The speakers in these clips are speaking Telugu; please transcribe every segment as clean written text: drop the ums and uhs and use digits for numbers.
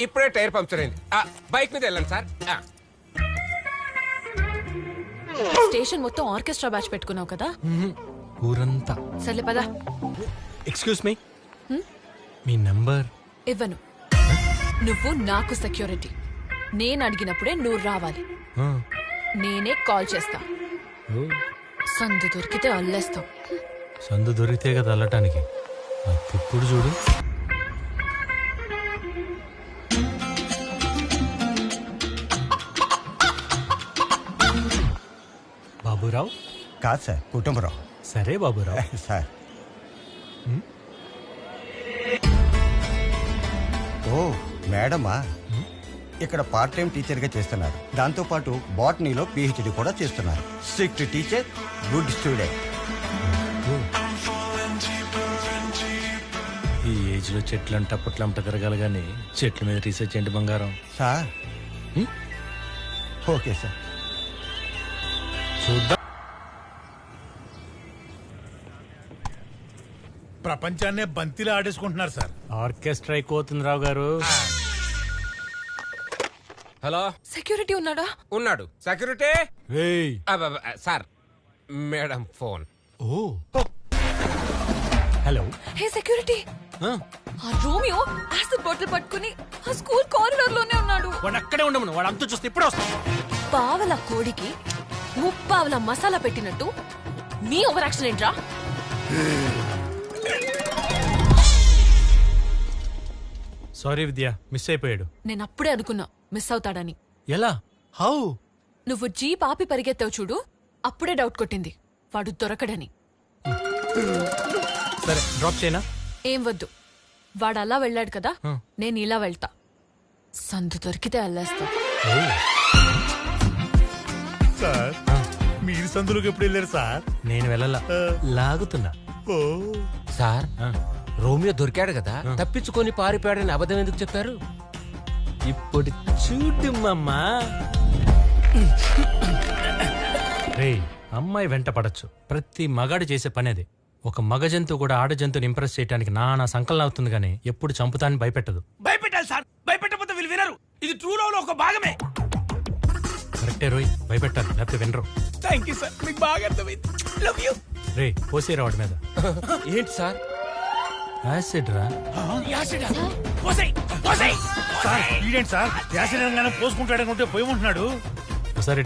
ఇప్పుడే టైర్ పంక్చర్ అయింది. బైక్ మీద వెళ్ళండి సార్. స్టేషన్ మొత్తం ఆర్కెస్ట్రా బ్యాచ్ పెట్టుకున్నావు కదా? ఊరంతా. సర్లే పదా. ఎక్స్క్యూజ్ మీ, మీ నంబర్ ఇవ్వను. నువ్వు నాకు సెక్యూరిటీ. నేను అడిగినప్పుడే నువ్వు రావాలి. నేనే కాల్ చేస్తా. సందు దొరికితే అల్లేస్తావు. సందు దొరికితే కదా అల్లటానికి. ఇప్పుడు చూడు. బాబురావు కాదు సార్, కుటుంబరావు. సరే బాబురావు. సార్ ఓ మేడమా, ఇక్కడ పార్ట్ టైం టీచర్గా చేస్తున్నారు. దాంతోపాటు బాటనీలో PhD కూడా చేస్తున్నారు. Strict teacher, good student. ఈ ఏజ్ లో చెట్లంట పుట్లంట తిరగాలి కానీ చెట్ల మీద రీసెర్చ్ ఏంటి బంగారం? Sir okay sir. చూద్దాం. ప్రపంచాన్నే బంతిలా ఆడేసుకుంటున్నారు సార్. ఆర్కెస్ట్రా అయిపోతుంది రావు గారు. హలో, సెక్యూరిటీ ఉన్నాడా? ఉన్నాడు. సెక్యూరిటీ రేయ్. Sir, madam phone. ఓ హలో. హే సెక్యూరిటీ, ఆ రోమియో యాసిడ్ బాటిల్ పట్టుకుని ఆ స్కూల్ కారిడార్ లోనే ఉన్నాడు. వాడు అక్కడే ఉండమను. వాడు అంతా చూస్తే ఇప్పుడే వస్తాడు. పావల కోడికి ముప్పావల మసాలా పెట్టినట్టు నీ ఓవర్ యాక్షన్ ఏంట్రా? సారీ విద్య, మిస్ అయిపోయాడు. నేను అప్పుడే అనుకున్నా మిస్ అవుతాడని. ఎలా? హౌ? నువ్వు జీప్ ఆపి పరిగెత్తావు చూడు, అప్పుడే డౌట్ కొట్టింది వాడు దొరకడని. సరే డ్రాప్ చేయనా? ఏం వద్దు, వాడు అలా వెళ్ళాడు కదా, నేను ఇలా వెళ్తా. సందు దొరికితే అల్లేస్తా. సార్ మీరు సందులోకి ఎప్పుడు వెళ్ళారు సార్? నేను వెళ్ళలా, లాగుతున్నా. ఓ సార్, రోమియో దొరికాడు కదా, తప్పించుకొని పారిపోయాడని అబద్ధం ఎందుకు చెప్పారు? ఇప్పుడు చూడు మమ్మా. రేయ్, అమ్మాయి వెంట పడచ్చు. ప్రతి మగాడు చేసే పని అది. ఒక మగ జంతువు కూడా ఆడ జంతువుని ఇంప్రెస్ చేయడానికి నానా సంకలనం అవుతుంది కానీ ఎప్పుడు చంపుతానని భయపెట్టదు. భయపెట్టాలి సార్, భయపెట్టకపోతే వీళ్ళు వినరు. ఇది ట్రూ లవ్ లో ఒక భాగమే. కరెక్టే రోయ్, భయపెట్టాలి, లేకపోతే వినరు. థ్యాంక్ యూ సార్, మీకు బాగా అర్థమైంది. Love you. రే, పోసేరా వాడి మీద. ఏంటి సార్? యాసిడ్ రా. యాసిడ్ పోసేయ్, పోసేయ్. సార్ ఈడేంటి సార్ యాసిడ్ పోసుకుంటాడనుకుంటే పోయమంటున్నాడు. ఒకసారి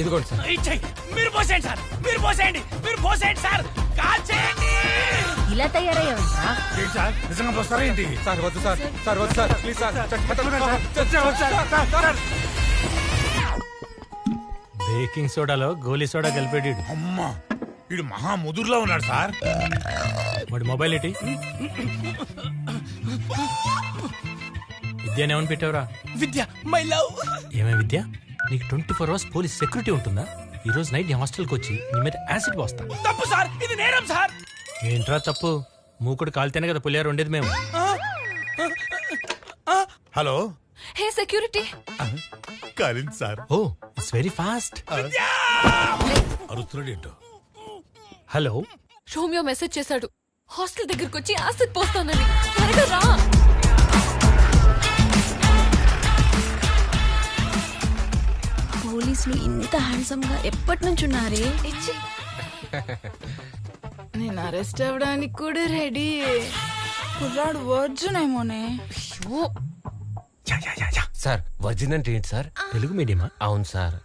ఇదిగోండి సార్. ఇచ్చేయ్. మీరు పోసేయండి సార్, మీరు పోసేయండి, మీరు పోసేయండి సార్. కాల్ చేయండి. ఇలా తయారయ్యావంటా? ఏంటి సార్ నిజంగా పోస్తారా ఏంటి? సార్ వద్దు సార్, సార్ వద్దు సార్, ప్లీజ్ సార్. బేకింగ్ సోడాలో గోలీ సోడా కలిపేడు. అమ్మా, వీడు మహా ముదురులో ఉన్నాడు సార్. వాడి మొబైల్ ఏంటి? విద్యనేమని పెట్టావురా? విద్య మై లవ్. ఏమే విద్య, నీకు 24 hours పోలీస్ సెక్యూరిటీ ఉంటుందా? ఈ రోజు నైట్ నీ హాస్టల్కి వచ్చి నీ మీద యాసిడ్ పోస్తా. తప్పు సార్, ఇది నేరం సార్. ఏంట్రా తప్పు? మూకుడు కాలితేనే కదా పులియారు ఉండేది మేము. హలో, హే సెక్యూరిటీ, కాలింది sir. Oh, it's very fast. అరుస్తున్నాడు ఏంటో. హలో. రోమియో మెసేజ్ చేశాడు, హాస్టల్ దగ్గరకు వచ్చి యాసిడ్ పోస్తానని. త్వరగా రా. పోలీసులు ఇంత హ్యాండ్సమ్ గా ఎప్పటి నుంచి ఉన్నారే? నేను అరెస్ట్ అవ్వడానికి కూడా రెడీ. కుర్రాడు వర్జున్ ఏమోనే. సార్, వర్జిన్ అంటే ఏంటి సార్? తెలుగు మీడియమా? అవును సార్.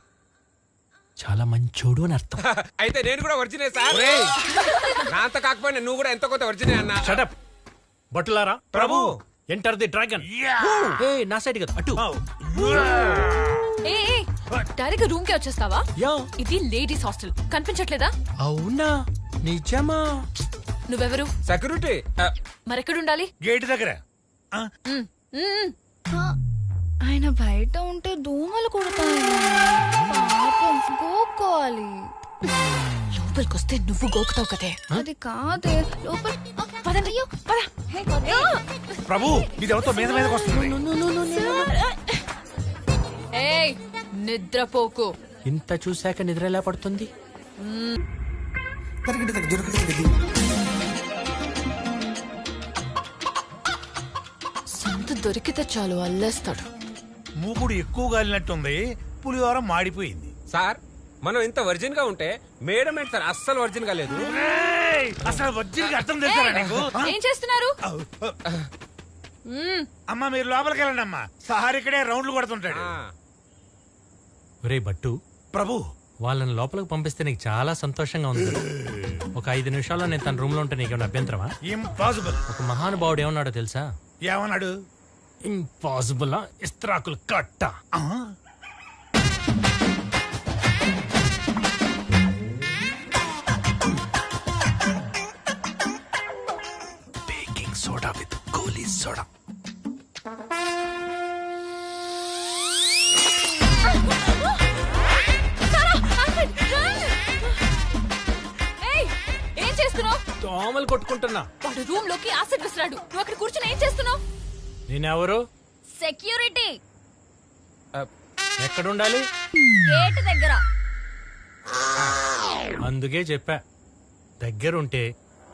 చాలా మంచోడు అని అర్థం. అయితే నేను కూడా వర్జినే సార్. నా అంత కాకపోయినా నువ్వు కూడా ఎంతో కొంత వర్జినే అన్నా. షటప్ బట్టులారా. Prabhu, enter the dragon. నా సైడ్ కదా, అటు. డైరెక్ట్ రూమ్ కి వచ్చేస్తావా? యా. ఇది లేడీస్ హాస్టల్, కనిపించట్లేదా? అవునా, నిజమా? నువ్వెవరు? సెక్యూరిటీ. మరెక్కడుండాలి? గేట్ దగ్గర. ఆయన బయట ఉంటే దోమలు కుడతాయి. పాపం గోక్కోవాలి. లోపలికొస్తే నువ్వు గోకుతావు కదే. అది కాదే, లోపల పదండి, పద. ప్రభు, ఇది ఎవరితో మీద మీదకి వస్తుంది. ఏయ్, నిద్రపోకు. ఇంత చూశాక నిద్ర ఎలా పడుతుంది? దొరికితే చాలు అల్లేస్తాడు. మూకుడు ఎక్కువ గాలినట్టుంది, పులిహోర మాడిపోయింది. సార్ మనం ఇంత వర్జిన్ గా ఉంటే మేడం ఏంటి సార్ అస్సలు వర్జిన్ గా లేదు. ఏయ్, అసలు వజ్జీకి అర్థం తెలుసారా నీకు? ఏం చేస్తున్నారు? అమ్మా మీరు లోపలికి వెళ్ళండి అమ్మా, సార్ ఇక్కడే రౌండ్లు కొడుతుంటాడు. ఒరే బట్టు, ప్రభు వాళ్ళని లోపలికి పంపిస్తే నీకు చాలా సంతోషంగా ఉంది కదా. ఒక 5 నిమిషాల్లో నేను తన రూమ్ లో ఉంటే నీకేమైనా అభ్యంతరమా? ఇంపాసిబుల్. ఒక మహానుభావుడు ఏమన్నాడో తెలుసా? ఏమన్నాడు? ఇంపాసిబుల్ ఇస్త్రాకులు కట్ట. ఆ? Baking soda with Goli soda. ఏం చేస్తున్నావు? దోమలు కొట్టుకుంటున్నా. వాడు రూమ్ లోకి యాసిడ్ విసిరాడు. నువ్వు అక్కడ కూర్చొని ఏం చేస్తున్నావు? నేనెవరు? సెక్యూరిటీ. ఎక్కడుండాలి? గేట్ దగ్గర. అందుకే చెప్పా, దగ్గరుంటే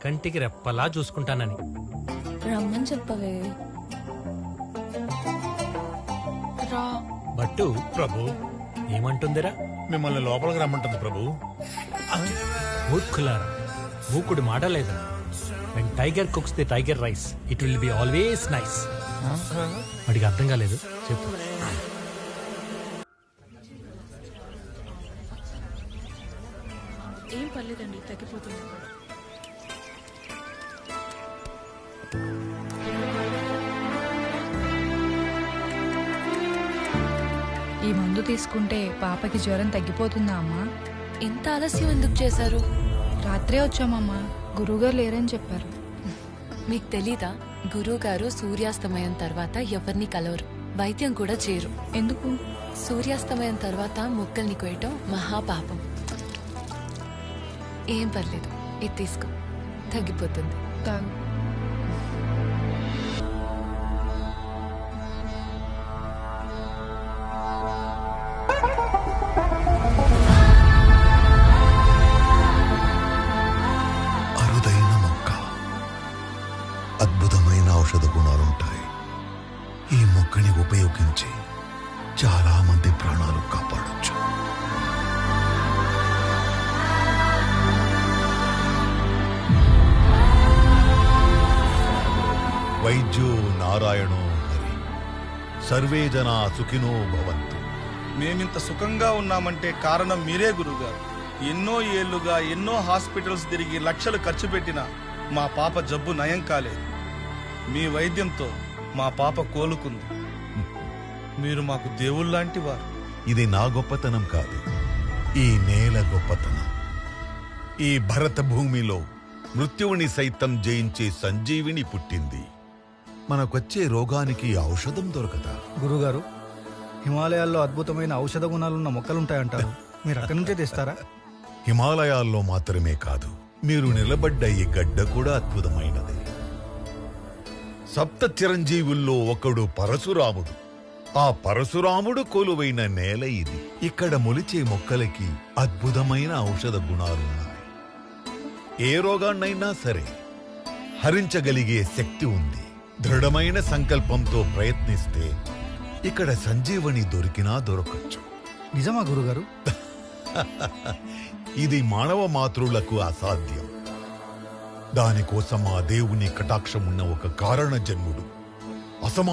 కంటికి రెప్పలా చూసుకుంటానని. రమ్మని చెప్పవే. రా. బట్టు ప్రభు ఏమంటుందిరా? మిమ్మల్ని లోపలికి రమ్మంటుంది ప్రభు. మూర్ఖులారా, మూకుడు మాటలేదా? When tiger cooks the tiger rice it will be always nice. వాడికి అర్థం కాలేదు, చెప్పు. ఏం పర్లేదండి, తగ్గిపోతుంది. ఈ మందు తీసుకుంటే పాపకి జ్వరం తగ్గిపోతుందా అమ్మా? ఇంత ఆలస్యం ఎందుకు చేశారు? రాత్రే వచ్చామమ్మా, గురువుగారు లేరని చెప్పారు. మీకు తెలీదా? గురువుగారు సూర్యాస్తమయం తర్వాత ఎవరిని కలవరు, వైద్యం కూడా చేయరు. ఎందుకు? సూర్యాస్తమయం తర్వాత మొక్కల్ని కోయటం మహాపాపం. ఏం పర్లేదు, ఇది తీసుకో, తగ్గిపోతుంది. తాగు. అరుదైన మొక్క, అద్భుతమైన ఔషధ గుణాలుంటాయి. ఈ మొక్కని ఉపయోగించి చాలా మంది ప్రాణాలు కాపాడొచ్చు. వైద్యో నారాయణో హరి, సర్వే జనా సుఖినో భవంతు. మేమింత సుఖంగా ఉన్నామంటే కారణం మీరే గురుగారు. ఎన్నో ఏళ్లుగా ఎన్నో హాస్పిటల్స్ తిరిగి లక్షలు ఖర్చు పెట్టినా మా పాప జబ్బు నయం కాలేదు. మీ వైద్యంతో మా పాప కోలుకుంది. మీరు మాకు దేవుళ్ళలాంటి వారు. ఇది నా గొప్పతనం కాదు, ఈ నేల గొప్పతనం. ఈ భరత భూమిలో మృత్యువుని సైతం జయించే సంజీవిని పుట్టింది. మనకొచ్చే రోగానికి ఔషధం దొరకదా? గురుగారు, హిమాలయాల్లో అద్భుతమైన ఔషధ గుణాలున్న మొక్కలుంటాయంటారు. మీరు అక్కడి నుంచే తెస్తారా? హిమాలయాల్లో మాత్రమే కాదు, మీరు నిలబడ్డ ఈ గడ్డ కూడా అద్భుతమైనది. సప్త చిరంజీవుల్లో ఒకడు పరశురాముడు. ఆ పరశురాముడు కొలువైన నేల ఇది. ఇక్కడ మొలిచే మొక్కలకి అద్భుతమైన ఔషధ గుణాలున్నాయి. ఏ రోగాన్నైనా సరే హరించగలిగే శక్తి ఉంది. దృఢమైన సంకల్పంతో ప్రయత్నిస్తే ఇక్కడ సంజీవని దొరికినా దొరకచ్చు. నిజమా గురుగారు? ఇది మానవ మాతృలకు అసాధ్యం. దానికోసం ఆ దేవుని కటాక్షమున్న ఒక కారణ జన్ముడు అసమా